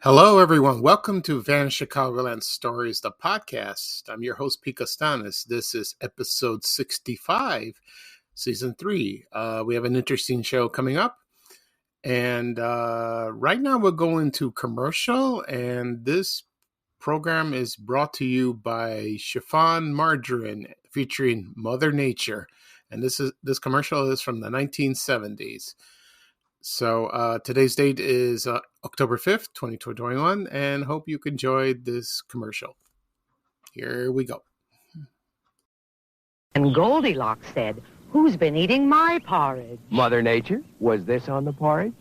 Hello, everyone. Welcome to Van Chicagoland Stories, the podcast. I'm your host, Pete Costanis. This is episode 65, season 3. We have an interesting show coming up. And right now we're going to commercial. And this program is brought to you by Chiffon Margarine, featuring Mother Nature. And this commercial is from the 1970s. So today's date is October 5th, 2021, and hope you enjoyed this commercial. Here we go. And Goldilocks said, "Who's been eating my porridge?" Mother Nature, was this on the porridge?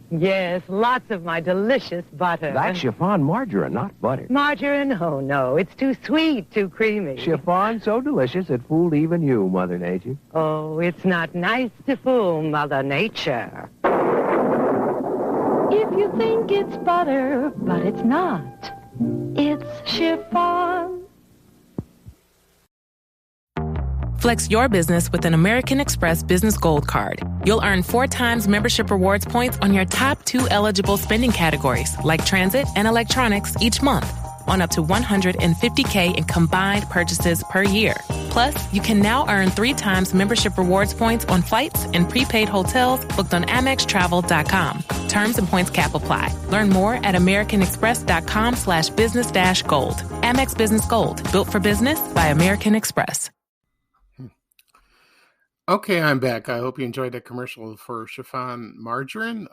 Yes, lots of my delicious butter. That's chiffon margarine, not butter. Margarine? Oh, no, it's too sweet, too creamy. Chiffon so delicious it fooled even you, Mother Nature. Oh, it's not nice to fool Mother Nature. If you think it's butter, but it's not. It's chiffon. Flex your business with an American Express Business Gold Card. You'll earn 4 times membership rewards points on your top 2 eligible spending categories, like transit and electronics, each month, on up to $150K in combined purchases per year. Plus, you can now earn 3 times membership rewards points on flights and prepaid hotels booked on AmexTravel.com. Terms and points cap apply. Learn more at AmericanExpress.com/business-gold. Amex Business Gold, built for business by American Express. Okay, I'm back. I hope you enjoyed that commercial for Chiffon Margarine.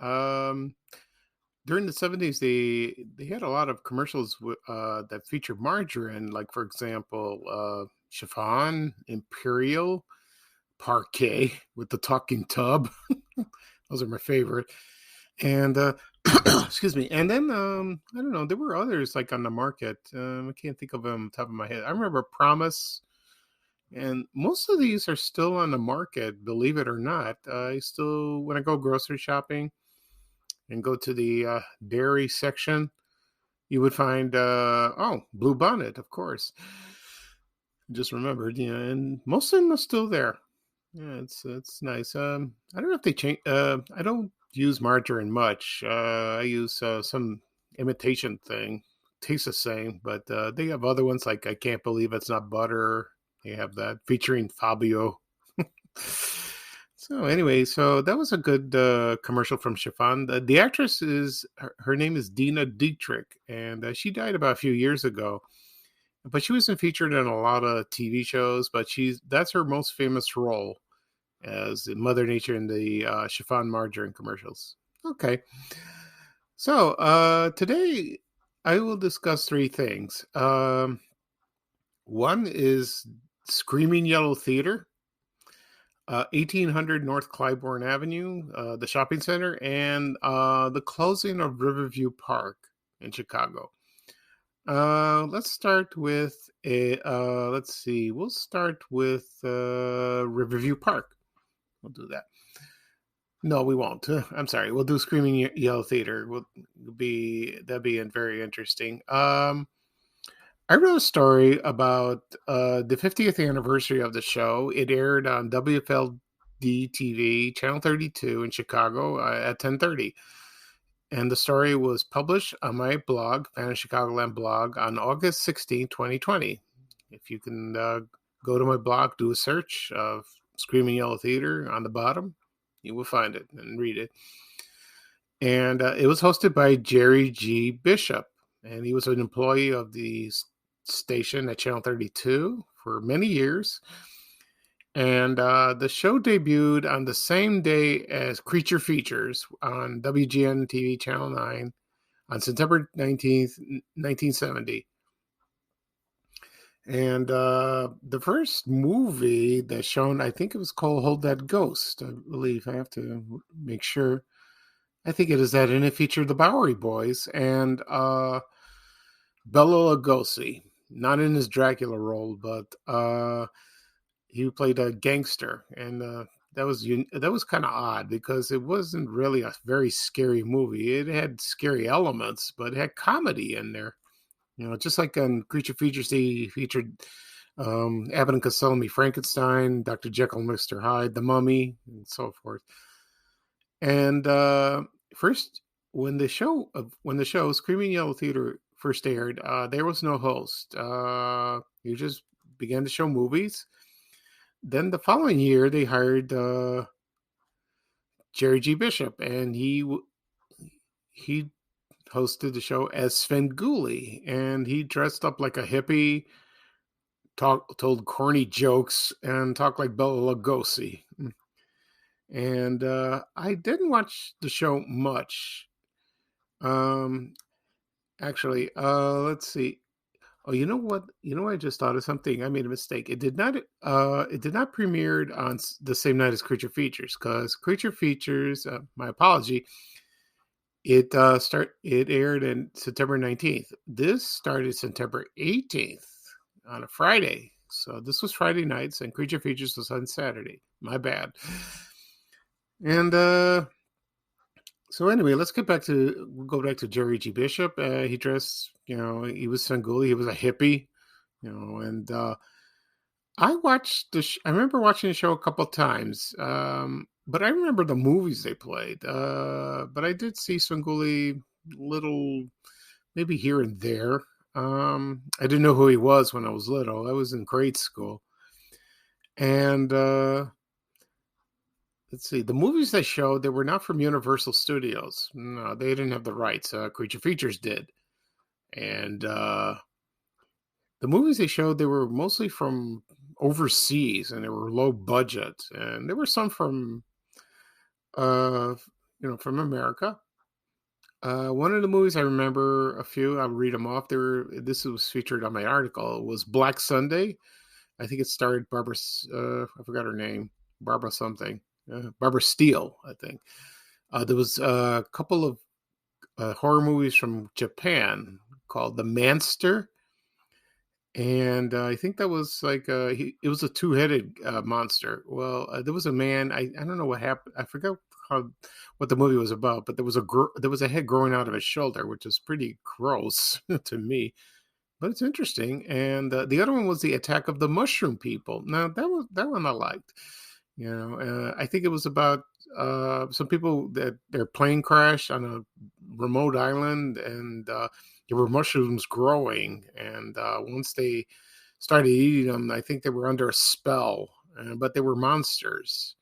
During the 70s, they had a lot of commercials that featured margarine, like, for example, Chiffon, Imperial, Parquet with the talking tub. Those are my favorite. And, excuse me. And then, I don't know, there were others like on the market. I can't think of them on the top of my head. I remember Promise. And most of these are still on the market, believe it or not. When I go grocery shopping and go to the dairy section, you would find, Blue Bonnet, of course. Just remembered, and most of them are still there. Yeah, it's nice. I don't know if they change. I don't use margarine much. I use some imitation thing. Tastes the same, but they have other ones like I Can't Believe It's Not Butter. They have that featuring Fabio. So anyway, so that was a good commercial from Chiffon. The actress her name is Dina Dietrich, and she died about a few years ago. But she wasn't featured in a lot of TV shows. But that's her most famous role as Mother Nature in the Chiffon margarine commercials. Okay, so today I will discuss 3 things. One is Screaming Yellow Theater, 1800 North Clybourn Avenue, the shopping center, and the closing of Riverview Park in Chicago. Let's start with we'll start with Riverview Park. We'll do that. No, we won't. I'm sorry. We'll do Screaming Yellow Theater. That'd be very interesting. I wrote a story about the 50th anniversary of the show. It aired on WFLD TV, Channel 32 in Chicago at 10:30. And the story was published on my blog, Van Chicagoland blog, on August 16, 2020. If you can go to my blog, do a search of Screaming Yellow Theater on the bottom, you will find it and read it. And it was hosted by Jerry G. Bishop. And he was an employee of the station at Channel 32 for many years. And the show debuted on the same day as Creature Features on WGN TV Channel 9 on September 19th, 1970. And the first movie that's shown, I think it was called Hold That Ghost, I believe. I have to make sure. I think it is that. And it featured the Bowery Boys and Bela Lugosi. Not in his Dracula role, but he played a gangster, and that was kind of odd because it wasn't really a very scary movie. It had scary elements, but it had comedy in there. Just like on Creature Features, he featured Abbott and Costello Meet Frankenstein, Dr. Jekyll and Mr. Hyde, The Mummy, and so forth. And first when the show Screaming Yellow Theater first aired, there was no host. You just began to show movies. Then the following year, they hired Jerry G. Bishop, and he hosted the show as Svengoolie, and he dressed up like a hippie, told corny jokes, and talked like Bela Lugosi. And I didn't watch the show much. Actually, let's see. Oh, you know what? I just thought of something. I made a mistake. It did not. It did not premiere on the same night as Creature Features, because Creature Features. My apology. It aired on September 19th. This started September 18th on a Friday. So this was Friday nights, and Creature Features was on Saturday. My bad. And so anyway, let's go back to Jerry G. Bishop. He dressed, he was Svengoolie. He was a hippie, and I remember watching the show a couple times, but I remember the movies they played. But I did see Svengoolie little, maybe here and there. I didn't know who he was when I was little. I was in grade school, and let's see. The movies they showed, they were not from Universal Studios. No, they didn't have the rights. Creature Features did. And the movies they showed, they were mostly from overseas, and they were low budget. And there were some from, from America. One of the movies I remember a few, I'll read them off. This was featured on my article. It was Black Sunday. I think it starred Barbara, I forgot her name, Barbara something. Barbara Steele, I think. There was a couple of horror movies from Japan called The Manster, and I think that was like it was a two-headed monster. Well, there was a man. I don't know what happened. I forgot what the movie was about, but there was a head growing out of his shoulder, which is pretty gross to me. But it's interesting. And the other one was The Attack of the Mushroom People. Now that one I liked. I think it was about some people that their plane crashed on a remote island, and there were mushrooms growing. And once they started eating them, I think they were under a spell, but they were monsters.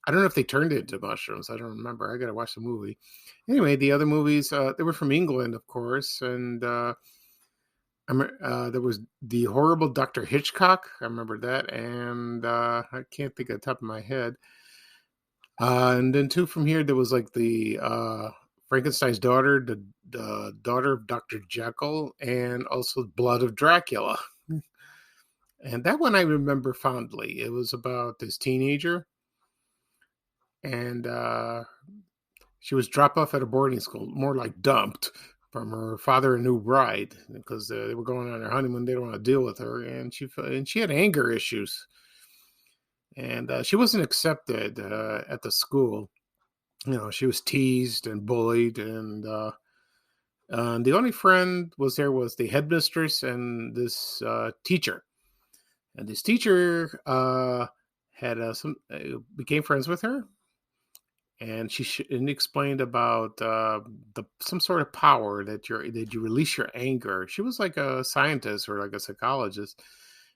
I don't know if they turned into mushrooms. I don't remember. I got to watch the movie. Anyway, the other movies, they were from England, of course, and there was The Horrible Dr. Hitchcock. I remember that. And I can't think of the top of my head. And then two from here, there was like the Frankenstein's Daughter, the Daughter of Dr. Jekyll, and also Blood of Dracula. And that one I remember fondly. It was about this teenager. And she was dropped off at a boarding school, more like dumped, from her father and new bride, because they were going on their honeymoon. They don't want to deal with her, and she had anger issues, and she wasn't accepted at the school. She was teased and bullied, and the only friend was the headmistress and this teacher. And this teacher had became friends with her. And she explained about some sort of power that you release your anger. She was like a scientist or like a psychologist,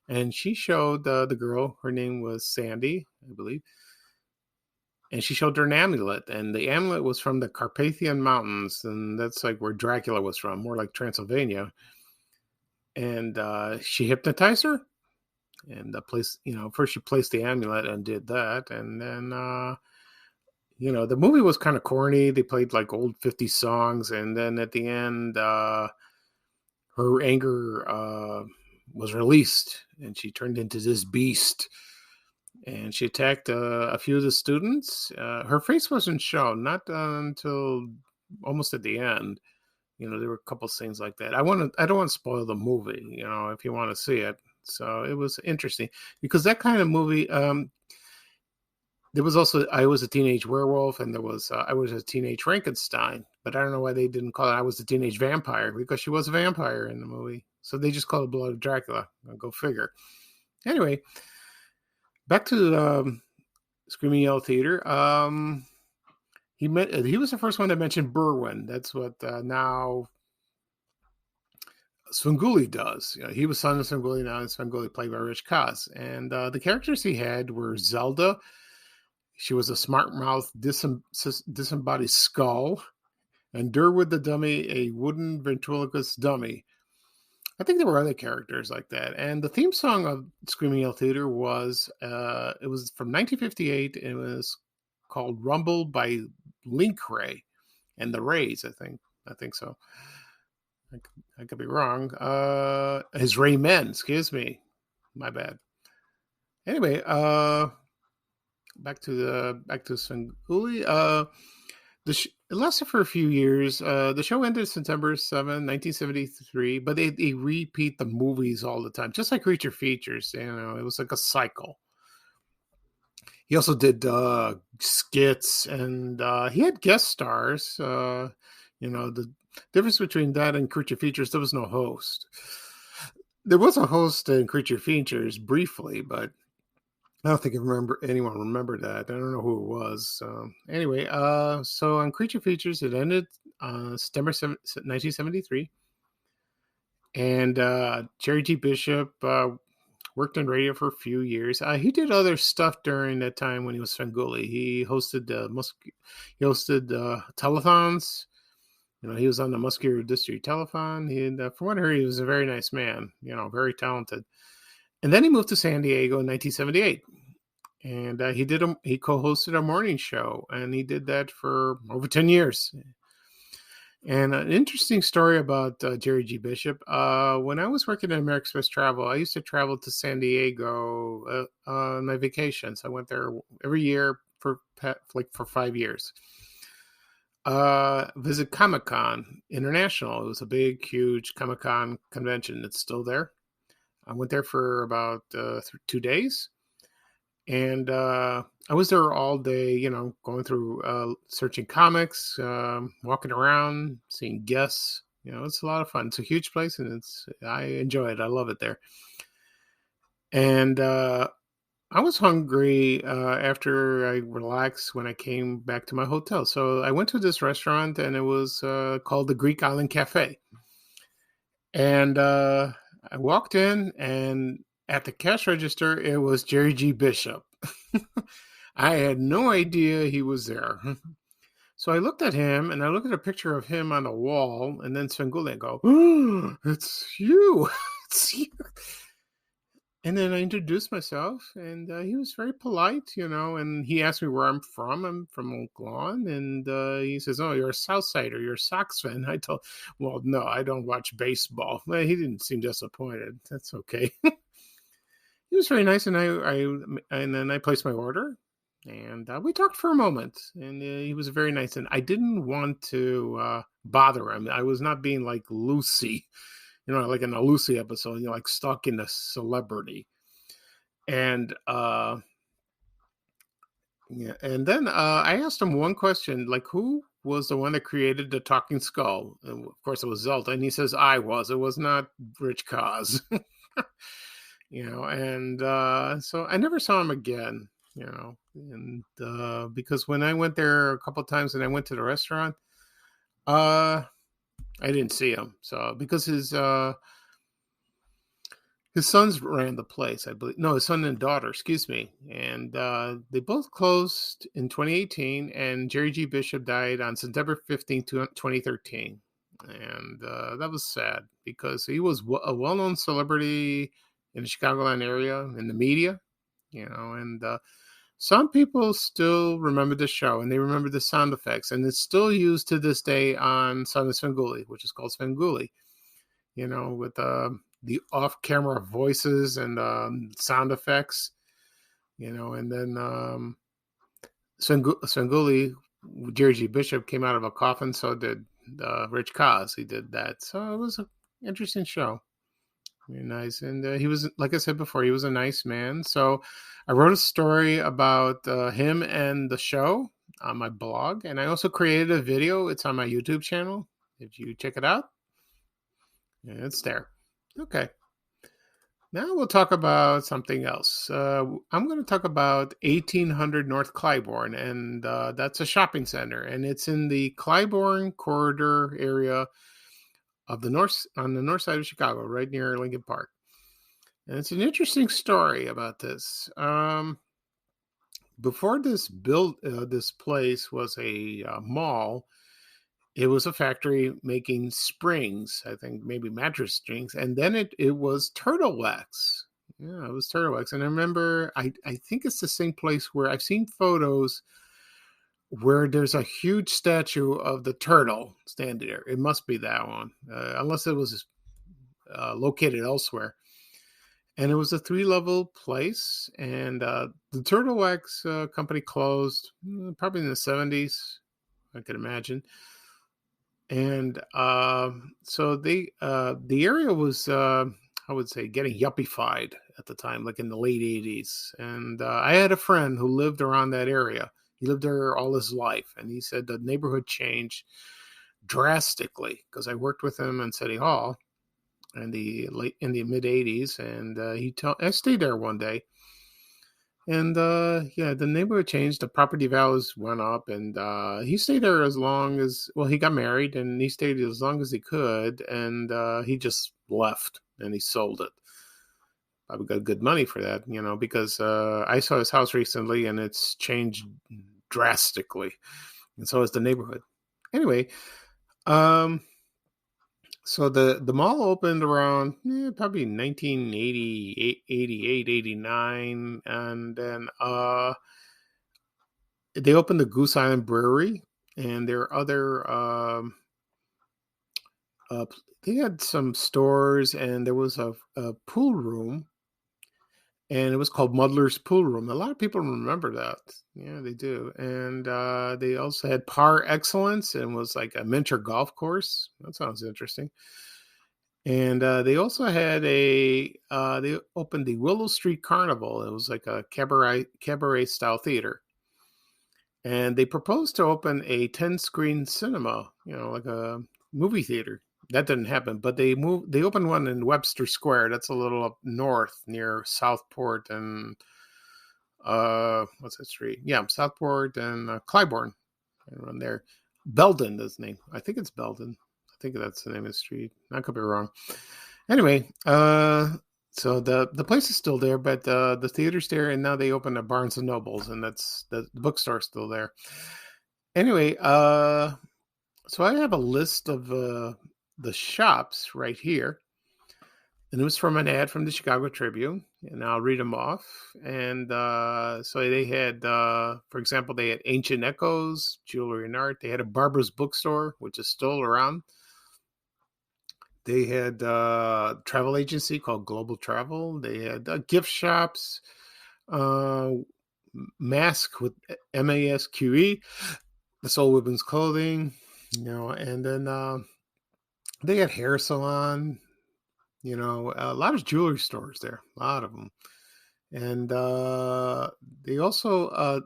and she showed the girl. Her name was Sandy, I believe, and she showed her an amulet. And the amulet was from the Carpathian Mountains, and that's like where Dracula was from, more like Transylvania. And she hypnotized her, and first she placed the amulet and did that, and then. The movie was kind of corny. They played like old 50s songs. And then at the end, her anger was released, and she turned into this beast. And she attacked a few of the students. Her face wasn't shown, not until almost at the end. There were a couple scenes like that. I don't want to spoil the movie, if you want to see it. So it was interesting because that kind of movie, there was also I Was a Teenage Werewolf, and there was I Was a Teenage Frankenstein, but I don't know why they didn't call it I Was a Teenage Vampire, because she was a vampire in the movie. So they just called it Blood of Dracula. Go figure. Anyway, back to Screaming Yellow Theater. he was the first one that mentioned Berwyn. That's what now Svengoolie does. He was son of Svengoolie, now Svengoolie played by Rich Kaz. And the characters he had were Zelda. She was a smart-mouthed, disembodied skull. And Durwood the dummy, a wooden ventriloquist dummy. I think there were other characters like that. And the theme song of Screaming Yell Theater was, it was from 1958. It was called Rumble by Link Ray and the Rays, I think so. I could be wrong. His Raymen, excuse me. My bad. Anyway, back to Svengoolie. It lasted for a few years. The show ended September 7, 1973, but they repeat the movies all the time, just like Creature Features. It was like a cycle. He also did skits, and he had guest stars. The difference between that and Creature Features, there was no host. There was a host in Creature Features briefly, but I don't think anyone remembered that. I don't know who it was. Anyway, so on Creature Features, it ended September 7, 1973. And Jerry G. Bishop worked on radio for a few years. He did other stuff during that time when he was Svengoolie. He hosted telethons. He was on the Muskegon District Telethon. From what I heard, he was a very nice man. Very talented. And then he moved to San Diego in 1978, and he co-hosted a morning show, and he did that for over 10 years. And an interesting story about Jerry G. Bishop. When I was working at American Express Travel, I used to travel to San Diego on my vacations. I went there every year for 5 years. Visit Comic-Con International. It was a big, huge Comic-Con convention. It's still there. I went there for about 2 days, and I was there all day, going through, searching comics, walking around, seeing guests. It's a lot of fun. It's a huge place, and I enjoy it. I love it there. And I was hungry after I relaxed when I came back to my hotel. So I went to this restaurant, and it was called the Greek Island Cafe. And I walked in, and at the cash register, it was Jerry G. Bishop. I had no idea he was there. So I looked at him, and I looked at a picture of him on the wall, and then Svengoolie, and go, "Oh, it's you. It's you." And then I introduced myself, and he was very polite, and he asked me where I'm from. I'm from Oak Lawn, and he says, "Oh, you're a Southsider. You're a Sox fan." I told, "Well, no, I don't watch baseball." Well, he didn't seem disappointed. That's okay. He was very nice, and then I placed my order, and we talked for a moment, and he was very nice, and I didn't want to bother him. I was not being like Lucy. Like in a Lucy episode, like stalking a celebrity. And and then I asked him one question, like, who was the one that created the talking skull? And of course, it was Zelda. And he says, I was. It was not Rich Kaz. And so I never saw him again, and because when I went there a couple of times and I went to the restaurant, I didn't see him. So because his sons ran the place, I believe. No, his son and daughter, excuse me. And they both closed in 2018. And Jerry G. Bishop died on September 15th, 2013. And that was sad because he was a well-known celebrity in the Chicagoland area, in the media, and some people still remember the show, and they remember the sound effects, and it's still used to this day on Son of Svengoolie, which is called Svengoolie, with the off-camera voices and sound effects, and then Svengoolie, Jerry G. Bishop came out of a coffin, so did Rich Kaz. He did that, so it was an interesting show. Very nice. And he was, like I said before, he was a nice man. So I wrote a story about him and the show on my blog. And I also created a video. It's on my YouTube channel. If you check it out, yeah, it's there. Okay. Now we'll talk about something else. I'm going to talk about 1800 North Clybourn, and that's a shopping center, and it's in the Clybourn corridor area of the north on the north side of Chicago, right near Lincoln Park. And it's an interesting story about this. Before this place was a mall. It was a factory making springs, I think maybe mattress springs, and then it was turtle wax. Yeah, it was turtle wax. And I remember, I think it's the same place where I've seen photos where there's a huge statue of the turtle standing there. It must be that one, unless it was located elsewhere. And it was a 3-level place, and the turtle wax company closed probably in the 70s, I could imagine. And so the area was, I would say, getting yuppified at the time, like in the late 80s. And I had a friend who lived around that area. He lived there all his life. And he said the neighborhood changed drastically because I worked with him in City Hall in the mid 80s. And I stayed there one day. And yeah, the neighborhood changed. The property values went up, and he stayed there as long as, well, he got married, and he stayed as long as he could, and he just left and he sold it. Probably got good money for that, because I saw his house recently, and it's changed drastically, and so has the neighborhood. Anyway, so the mall opened around probably 1988, 88, 89, and then they opened the Goose Island Brewery, and there are other they had some stores, and there was a pool room, and it was called Muddler's Pool Room. A lot of people remember that. Yeah, they do. And they also had Par Excellence, and was like a miniature golf course. That sounds interesting. And they also had they opened the Willow Street Carnival. It was like a cabaret style theater. And they proposed to open a 10-screen cinema, like a movie theater. That didn't happen, but they opened one in Webster Square. That's a little up north near Southport and what's that street? Yeah, Southport and Clybourn, around there. Belden is the name. I think it's Belden. I think that's the name of the street. I could be wrong. Anyway, so the place is still there, but the theater's there, and now they open a Barnes and Nobles, and that's the bookstore's still there. Anyway, so I have a list of the shops right here, and it was from an ad from the Chicago Tribune, and I'll read them off. And so they had, for example, they had Ancient Echoes, Jewelry and Art. They had a Barbara's Bookstore, which is still around. They had a travel agency called Global Travel. They had gift shops, Mask with MASQE, the Soul Women's Clothing, and then they had hair salon, a lot of jewelry stores there, a lot of them. And they also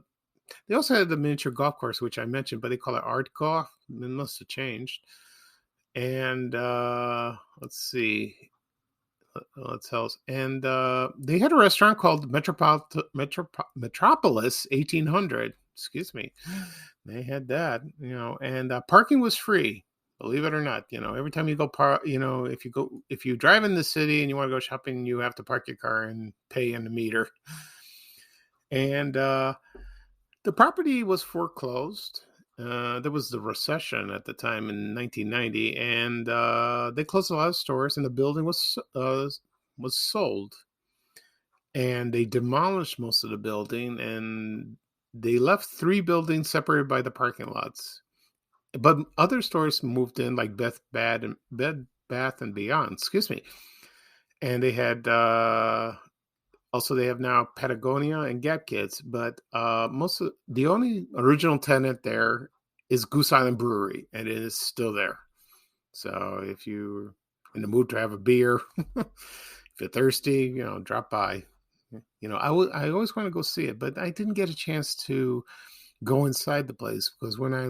had the miniature golf course, which I mentioned, but they call it Art Golf. It must have changed. And let's see, what else? And they had a restaurant called Metropolis 1800. Excuse me. They had that, and parking was free. Believe it or not, every time you go if you drive in the city and you want to go shopping, you have to park your car and pay in the meter. And the property was foreclosed. There was the recession at the time in 1990, and they closed a lot of stores, and the building was sold. And they demolished most of the building, and they left 3 buildings separated by the parking lots. But other stores moved in, like Bed Bath and Beyond. Excuse me. And they had also they have now Patagonia and Gap Kids. But the only original tenant there is Goose Island Brewery, and it is still there. So if you're in the mood to have a beer, if you're thirsty, drop by. I always want to go see it, but I didn't get a chance to go inside the place because when I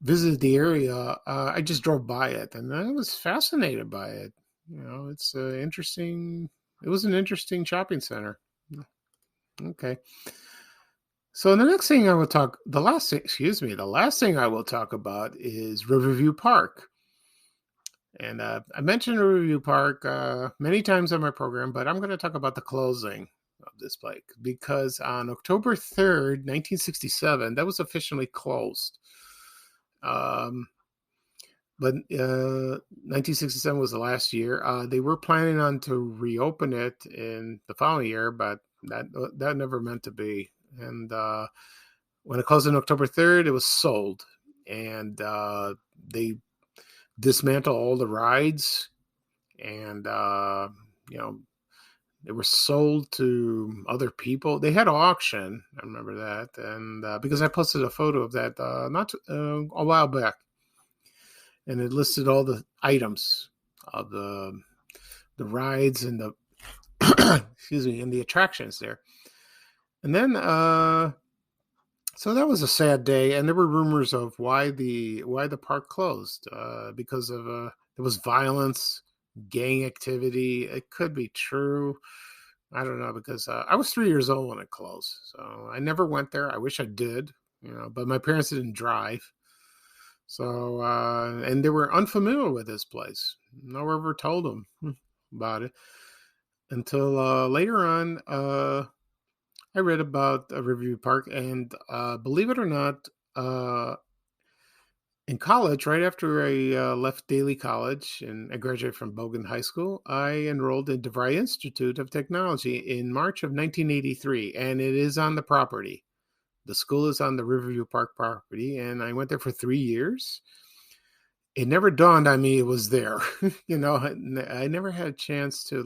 visited the area, I just drove by it, and I was fascinated by it. It's an interesting it was an interesting shopping center. Okay. So the next thing I will talk, the last thing I will talk about is Riverview Park. And I mentioned Riverview Park many times on my program, but I'm going to talk about the closing of this park because on October 3rd, 1967, that was officially closed. But 1967 was the last year. They were planning on to reopen it in the following year, but that never meant to be. And when it closed on October 3rd, it was sold. And they dismantled all the rides. And, they were sold to other people. They had an auction. I remember that. And because I posted a photo of that a while back. And it listed all the items of the rides and the and the attractions there. And then so that was a sad day, and there were rumors of why the park closed because of there was violence, gang activity. It could be true. I don't know, because I was 3 years old when it closed, so I never went there. I wish I did, but my parents didn't drive. So, and they were unfamiliar with this place. No one ever told them about it until later on. I read about Riverview Park, and believe it or not, in college, right after I left Daly College and I graduated from Bogan High School, I enrolled in DeVry Institute of Technology in March of 1983, and it is on the property. The school is on the Riverview Park property, and I went there for 3 years. It never dawned on me it was there. I never had a chance to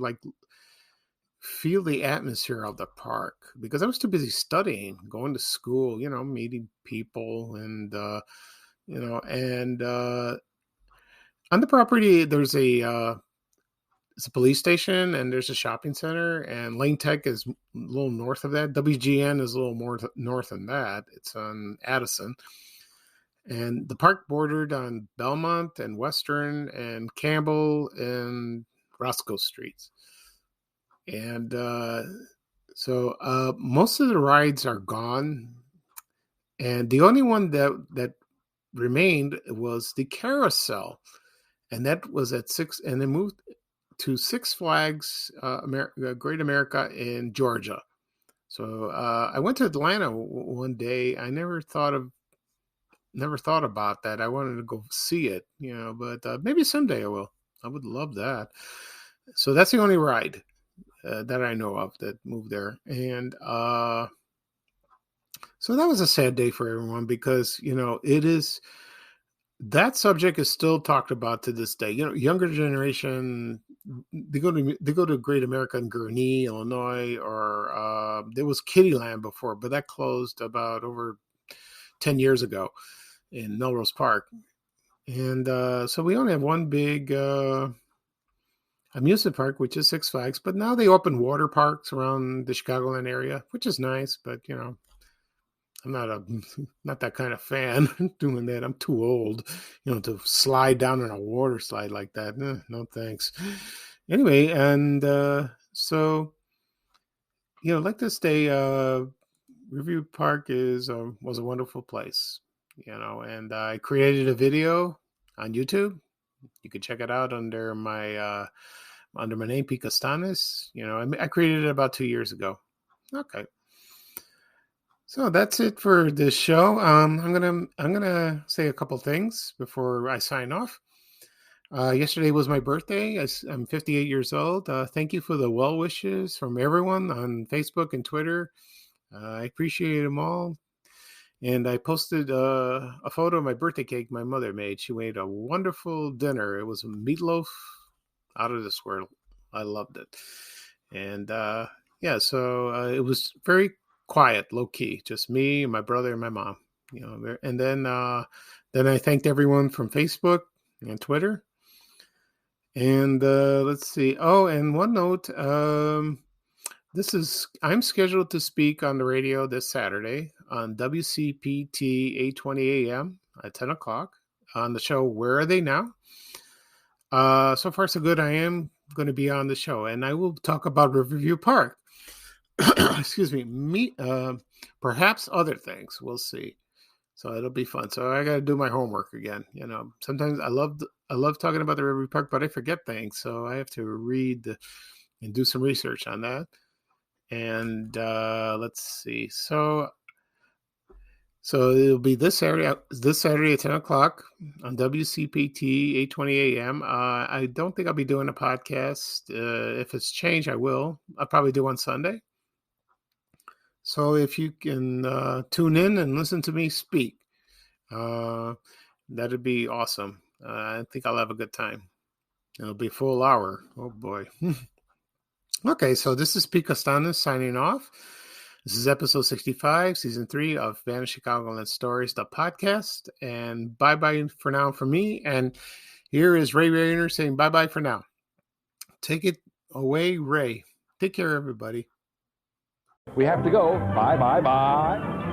feel the atmosphere of the park because I was too busy studying, going to school, meeting people, and on the property there's it's a police station, and there's a shopping center, and Lane Tech is a little north of that. WGN is a little more north than that. It's on Addison. And the park bordered on Belmont and Western and Campbell and Roscoe Streets. And so most of the rides are gone. And the only one that remained was the carousel. And that was at 6, and they moved to Six Flags Great America in Georgia. So I went to Atlanta one day. I never thought about that. I wanted to go see it, but maybe someday I will. I would love that. So that's the only ride that I know of that moved there. And so that was a sad day for everyone because, it is, that subject is still talked about to this day. Younger generation, they go to Great America in Gurnee, Illinois, or there was Kittyland before, but that closed about over 10 years ago in Melrose Park. And so we only have one big amusement park, which is Six Flags, but now they open water parks around the Chicagoland area, which is nice, but I'm not that kind of fan doing that. I'm too old, to slide down on a water slide like that. No thanks. Anyway, and so, like this day, Riverview Park was a wonderful place, and I created a video on YouTube. You can check it out under my name, Pete Costanes. I created it about 2 years ago. Okay. So that's it for this show. I'm gonna say a couple things before I sign off. Yesterday was my birthday. I'm 58 years old. Thank you for the well wishes from everyone on Facebook and Twitter. I appreciate them all. And I posted a photo of my birthday cake my mother made. She made a wonderful dinner. It was a meatloaf out of this world. I loved it. And so it was very quiet, low key, just me, my brother, and my mom. And then I thanked everyone from Facebook and Twitter. And let's see. Oh, and one note. I'm scheduled to speak on the radio this Saturday on WCPT 820 AM at 10 o'clock on the show Where Are They Now? So far, so good. I am going to be on the show, and I will talk about Riverview Park. Excuse me. Perhaps other things. We'll see. So it'll be fun. So I got to do my homework again. Sometimes I love talking about the Riverview Park, but I forget things. So I have to read and do some research on that. And let's see. So it'll be this Saturday at 10 o'clock on WCPT 820 AM. I don't think I'll be doing a podcast. If it's changed, I will. I'll probably do on Sunday. So if you can tune in and listen to me speak, that'd be awesome. I think I'll have a good time. It'll be a full hour. Oh, boy. Okay, so this is Pete Costanis signing off. This is episode 65, season 3 of Vanished Chicagoland Stories, the podcast. And bye-bye for now from me. And here is Ray Rayner saying bye-bye for now. Take it away, Ray. Take care, everybody. We have to go. Bye, bye, bye.